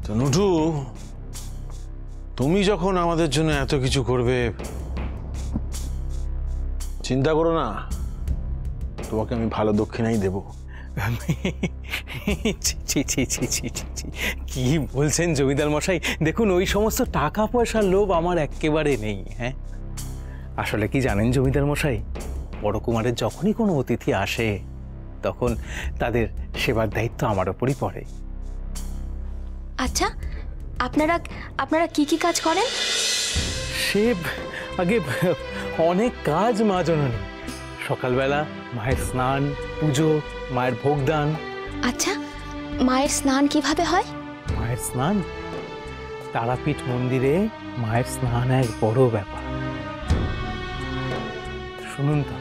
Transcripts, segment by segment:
তো নুটু, তুমি যখন আমাদের জন্য এত কিছু করবে, চিন্তা করো না, তোমাকে আমি ভালো দক্ষিণাই দেব। কি বলছেন জমিদার মশাই? দেখুন, ওই সমস্ত টাকা পয়সার লোভ আমার একেবারে নেই। হ্যাঁ, আসলে কি জানেন জমিদার মশাই, বড় কুমারের যখনই কোনো অতিথি আসে তখন তাদের সেবার দায়িত্ব আমার ওপরই পড়ে। আচ্ছা, আপনারা আপনারা কি কি কাজ করেন? সে আগে অনেক কাজ মা জননী। সকালবেলা মায়ের স্নান, পুজো, মায়ের ভোগদান। আচ্ছা, মায়ের স্নান কিভাবে হয়? মায়ের স্নান, তারাপীঠ মন্দিরে মায়ের স্নান এক বড় ব্যাপার। শুনুন তো।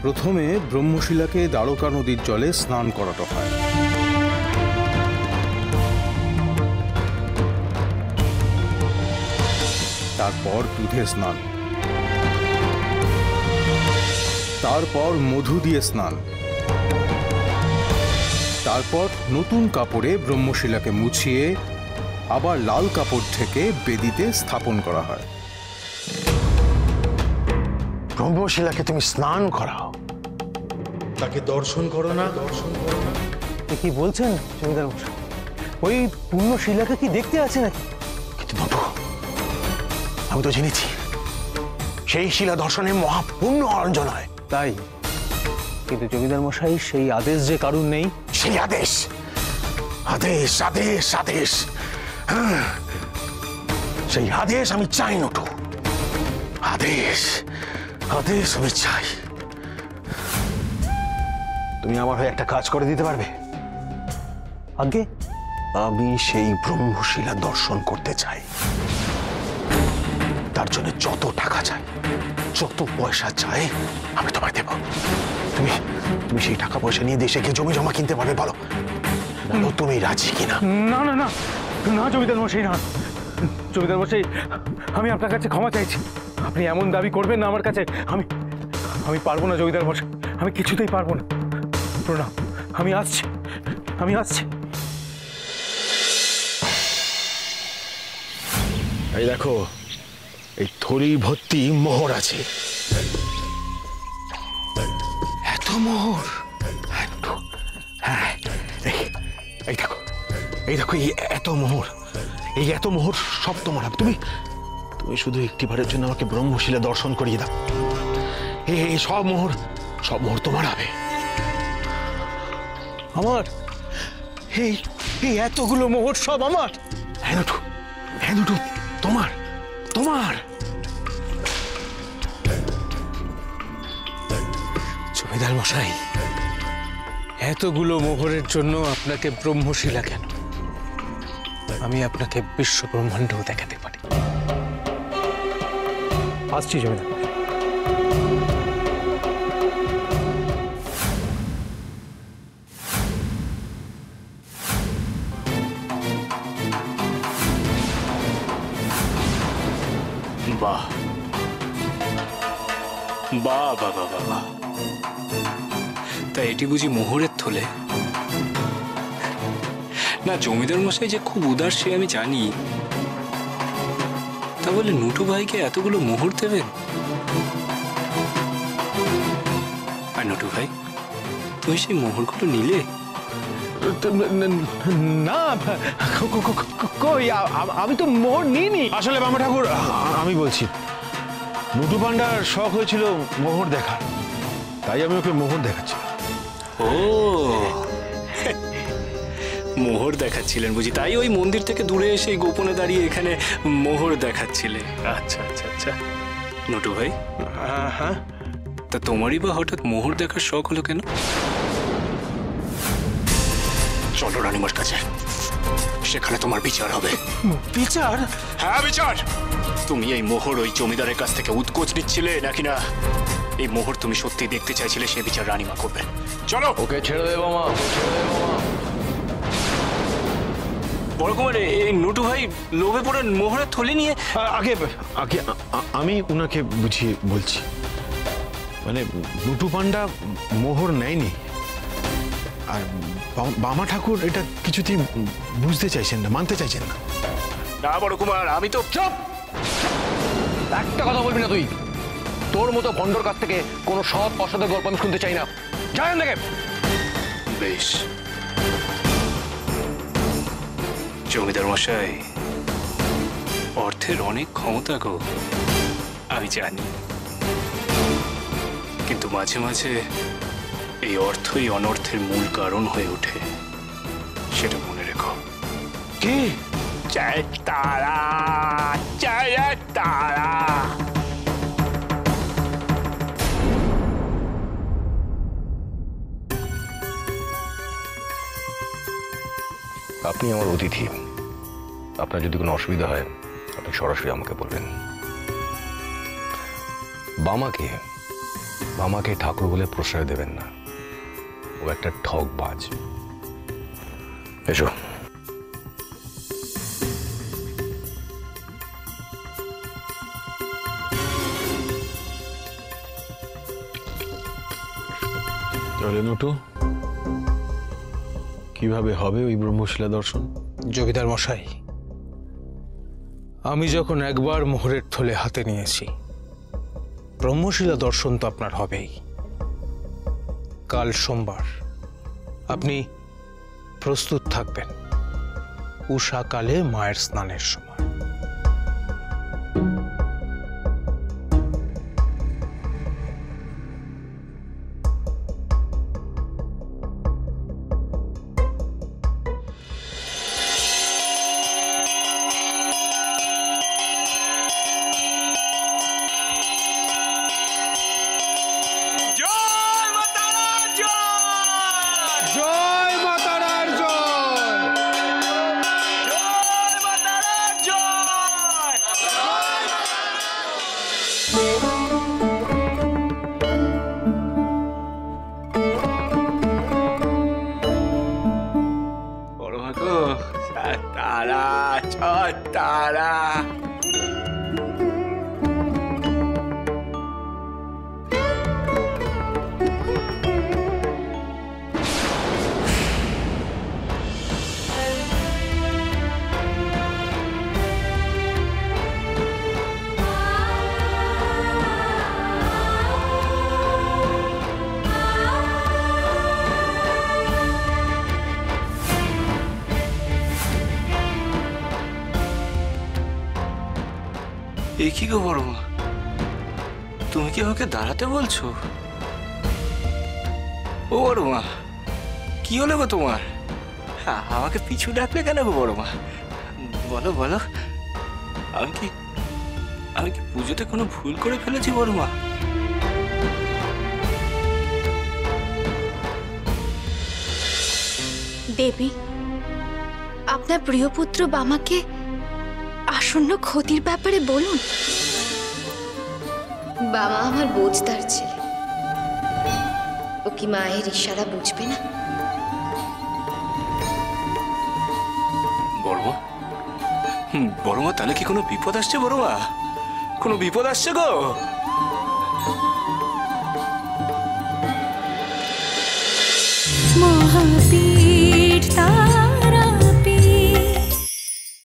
প্রথমে ব্রহ্মশিলাকে দ্বারকা নদীর জলে স্নান করাতে হয়। তারপর দুধে স্নান, তারপর মধু দিয়ে স্নান, তারপর নতুন কাপড়ে ব্রহ্মশিলাকে মুছিয়ে আবার লাল কাপড় থেকে বেদিতে স্থাপন করা হয়। ব্রহ্মশিলাকে তুমি স্নান করাও, তাকে দর্শন করো না? কি বলছেন জমিদার মশাই? ওই পূর্ণ শিলাকে কি দেখতে আছে নাকি? কিন্তু নুটু, আমি তো জেনেছি সেই শিলা দর্শনে মহাপুণ্য অর্জন হয়। তাই? কিন্তু জমিদার মশাই, সেই আদেশ যে কারণ নেই। সেই আদেশ, আদেশ, আদেশ, আদেশ, হ্যাঁ, সেই আদেশ আমি চাই নুটু। আদেশ, আদেশ আমি চাই। তুমি আমার হয়ে একটা কাজ করে দিতে পারবে? আগে আমি সেই ব্রহ্মশিলা দর্শন করতে চাই। তার জন্য যত টাকা চাই, যত পয়সা চাই, আমি তোমায় দেব। তুমি তুমি সেই টাকা পয়সা নিয়ে দেশে গিয়ে জমি জমা কিনতে পারবে। বলো বলো, তুমি রাজি কিনা? না না না না জমিদার মশাই, না। জমিদার মশাই, আমি আপনার কাছে ক্ষমা চাইছি। আপনি এমন দাবি করবেন না আমার কাছে। আমি পারবো না জমিদার মশাই, আমি কিছুতেই পারবো না। প্রণাম, আমি আসছি, আমি আসছি। এই দেখো, এই থলি ভর্তি মোহর আছে। এত মোহর? হ্যাঁ, এই দেখো, এই দেখো, এই এত মোহর, এই এত মোহর সব তোমার হবে। তুমি তুমি শুধু একটিবারের জন্য আমাকে ব্রহ্মশিলা দর্শন করিয়ে দাও। এই সব মোহর তোমার হবে। আমার? এই এতগুলো মোহর সব আমার? হ্যাঁ নুটু, হ্যাঁ নুটু, তোমার, তোমার। জমিদার মশাই, এতগুলো মোহরের জন্য আপনাকে ব্রহ্মশিলা কেন, আমি আপনাকে বিশ্ব ব্রহ্মাণ্ডও দেখাতে পারি। আসছি জমিদার মশাই। বাহ বাহ বাহ বাহ বাহ, তা এটি বুঝি মোহরের থলে? না, জমিদার মশাই যে খুব উদার সে আমি জানি, তা বলে নুটু ভাইকে এতগুলো মোহর দেবেন? আর নুটু ভাই, তুমি সেই মোহরগুলো নিলে? না কই আমি তো মোহর নিইনি। আসলে বামা ঠাকুর আমি বলছি, নুটু পান্ডার শখ হয়েছিল মোহর দেখার, তাই আমি ওকে মোহর দেখাচ্ছি। ও মোহর দেখাচ্ছিলেন বুঝি, তাই ওই মন্দির থেকে দূরে এসে গোপনে দাঁড়িয়ে এখানে মোহর দেখাচ্ছিলে। আচ্ছা আচ্ছা আচ্ছা নটু ভাই, হ্যাঁ, তা তোমারই বা হঠাৎ মোহর দেখার শখ হলো কেন? চলো রানীমার কাছে, সেখানে তোমার বিচার হবে। বিচার? হ্যাঁ বিচার। তুমি এই মোহর ওই জমিদারের কাছ থেকে উৎকোচ নিচ্ছিলে নাকি না, এই মোহর তুমি সত্যি দেখতে চাইছিলে, সে বিচার রানীমা করবে। চলো। ওকে ছেড়ে দে মামা, ছেড়ে দে মামা। বড় কুমারে, এই নটু ভাই লোভে পড়ে মোহরের থলি নিয়ে আগে আগে আমি উনাকে বুঝিয়ে বলছি, মানে নুটু পান্ডা মোহর নেয়নি, আর বামা ঠাকুর এটা কিছুতেই বুঝতে চাইছেন না, মানতে চাইছেন না। না বড় কুমার, আমি তো চুপ! একটা কথা বলবি না তুই। তোর মতো ভণ্ডর কাছ থেকে কোনো সৎ অসতের গল্প আমি শুনতে চাই না। যাই দেখে। বেশ। জমিদার মশাই, অর্থের অনেক ক্ষমতা গো, আমি জানি, কিন্তু মাঝে মাঝে এই অর্থই অনর্থের মূল কারণ হয়ে ওঠে, সেটা মনে রেখো। কি? জয় তারা, জয় তারা। আপনি আমার অতিথি, আপনার যদি কোনো অসুবিধা হয় আপনি সরাসরি আমাকে বলবেন। বামাকে ঠাকুর বলে প্রশ্রয় দেবেন না, ও একটা ঠকবাজ। এসো। তাহলে নটু, কিভাবে হবে ওই ব্রহ্মশিলা দর্শন? জমিদার মশাই, আমি যখন একবার মোহরের থলে হাতে নিয়েছি, ব্রহ্মশিলা দর্শন তো আপনার হবেই। কাল সোমবার আপনি প্রস্তুত থাকবেন, উষাকালে মায়ের স্নানের সময়। তারা এ কি গো বড় মা, তুমি কি আমাকে দাঁড়াতে বলছো? ও বড় মা, কি হলো গো তোমার? আমাকে পিছু ডাকলে কেন গো বড় মা? বলো বলো, আমি কি পুজোতে কোনো ভুল করে ফেলেছি বড় মা? দেবী, আপনার প্রিয় পুত্র বামাকে আসন্ন ক্ষতির ব্যাপারে বলুন। বামা আমার বোঝদার ছেলে, ও কি মায়ের ইশারা বুঝবে না? বড়মা, বড়মা, তাহলে কি কোনো বিপদ আসছে বড়মা? কোনো বিপদ আসছে গো? মহা